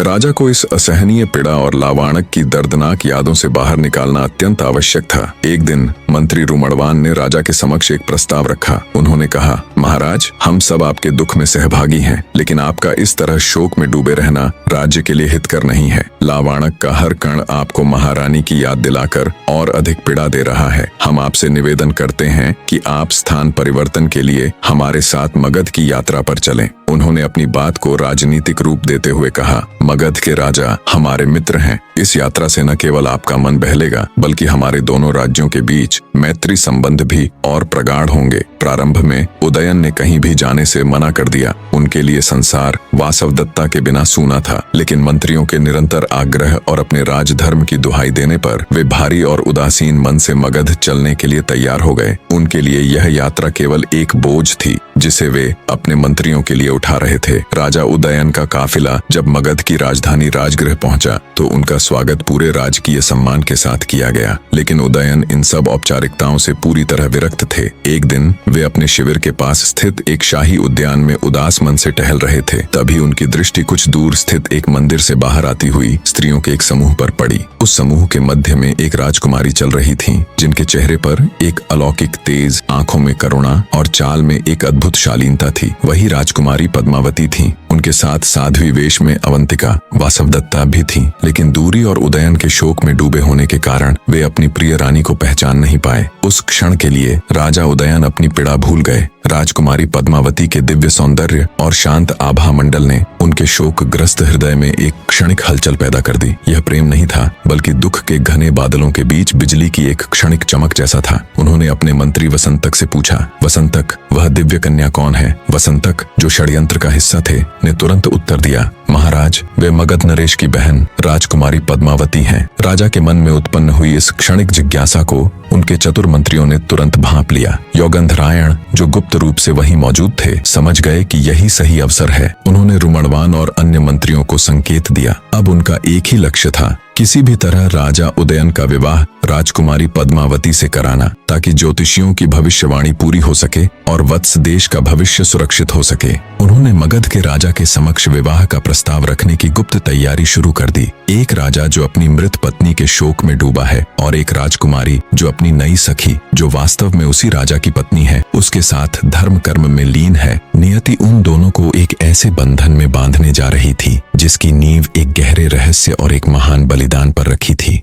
राजा को इस असहनीय पीड़ा और लावाणक की दर्दनाक यादों से बाहर निकालना अत्यंत आवश्यक था। एक दिन मंत्री रुमड़वान ने राजा के समक्ष एक प्रस्ताव रखा। उन्होंने कहा, महाराज, हम सब आपके दुख में सहभागी हैं, लेकिन आपका इस तरह शोक में डूबे रहना राज्य के लिए हितकर नहीं है। लावाणक का हर कण आपको महारानी की याद दिलाकर और अधिक पीड़ा दे रहा है। हम आपसे निवेदन करते हैं कि आप स्थान परिवर्तन के लिए हमारे साथ मगध की यात्रा पर चलें। उन्होंने अपनी बात को राजनीतिक रूप देते हुए कहा, मगध के राजा हमारे मित्र हैं। इस यात्रा से न केवल आपका मन बहलेगा, बल्कि हमारे दोनों राज्यों के बीच मैत्री संबंध भी और प्रगाढ़ होंगे। प्रारंभ में उदयन ने कहीं भी जाने से मना कर दिया। उनके लिए संसार वासवदत्ता के बिना सूना था, लेकिन मंत्रियों के निरंतर आग्रह और अपने राजधर्म की दुहाई देने पर वे भारी और उदासीन मन से मगध चलने के लिए तैयार हो गए। उनके लिए यह यात्रा केवल एक बोझ थी जिसे वे अपने मंत्रियों के लिए उठा रहे थे। राजा उदयन का काफिला जब मगध की राजधानी राजगृह पहुंचा तो उनका स्वागत पूरे राजकीय सम्मान के साथ किया गया, लेकिन उदयन इन सब औपचारिकताओं से पूरी तरह विरक्त थे। एक दिन वे अपने शिविर के पास स्थित एक शाही उद्यान में उदास मन से टहल रहे थे। तभी उनकी दृष्टि कुछ दूर स्थित एक मंदिर से बाहर आती हुई स्त्रियों के एक समूह पर पड़ी। उस समूह के मध्य में एक राजकुमारी चल रही थी, जिनके चेहरे पर एक अलौकिक तेज, आंखों में करुणा और चाल में एक अद्भुत शालीनता थी। वही राजकुमारी पद्मावती थी। उनके साथ साध्वी वेश में अवंतिका, वासवदत्ता भी थी, लेकिन दूरी और उदयन के शोक में डूबे होने के कारण वे अपनी प्रिय रानी को पहचान नहीं पाए। उस क्षण के लिए राजा उदयन अपनी पीड़ा भूल गए। राजकुमारी पद्मावती के दिव्य सौंदर्य और शांत आभा मंडल ने उनके शोकग्रस्त हृदय में एक क्षणिक हलचल पैदा कर दी। यह प्रेम नहीं था, बल्कि दुख के घने बादलों के बीच बिजली की एक क्षणिक चमक जैसा था। उन्होंने अपने मंत्री वसंतक से पूछा, वसंतक, वह दिव्य कन्या कौन है? वसंतक, जो षड्यंत्र का हिस्सा थे, ने तुरंत उत्तर दिया, महाराज, वे मगध नरेश की बहन राजकुमारी पद्मावती हैं। राजा के मन में उत्पन्न हुई इस क्षणिक जिज्ञासा को उनके चतुर मंत्रियों ने तुरंत भांप लिया। योगंधरायण, जो गुप्त रूप से वहीं मौजूद थे, समझ गए कि यही सही अवसर है। उन्होंने रुमड़वान और अन्य मंत्रियों को संकेत दिया। अब उनका एक ही लक्ष्य था, किसी भी तरह राजा उदयन का विवाह राजकुमारी पद्मावती से कराना, ताकि ज्योतिषियों की भविष्यवाणी पूरी हो सके और वत्स देश का भविष्य सुरक्षित हो सके। उन्होंने मगध के राजा के समक्ष विवाह का प्रस्ताव रखने की गुप्त तैयारी शुरू कर दी। एक राजा जो अपनी मृत पत्नी के शोक में डूबा है, और एक राजकुमारी जो अपनी नई सखी, जो वास्तव में उसी राजा की पत्नी है, उसके साथ धर्म कर्म में लीन है। नियति उन दोनों को एक ऐसे बंधन में बांधने जा रही थी जिसकी नींव एक गहरे रहस्य और एक महान बलिदान पर रखी थी।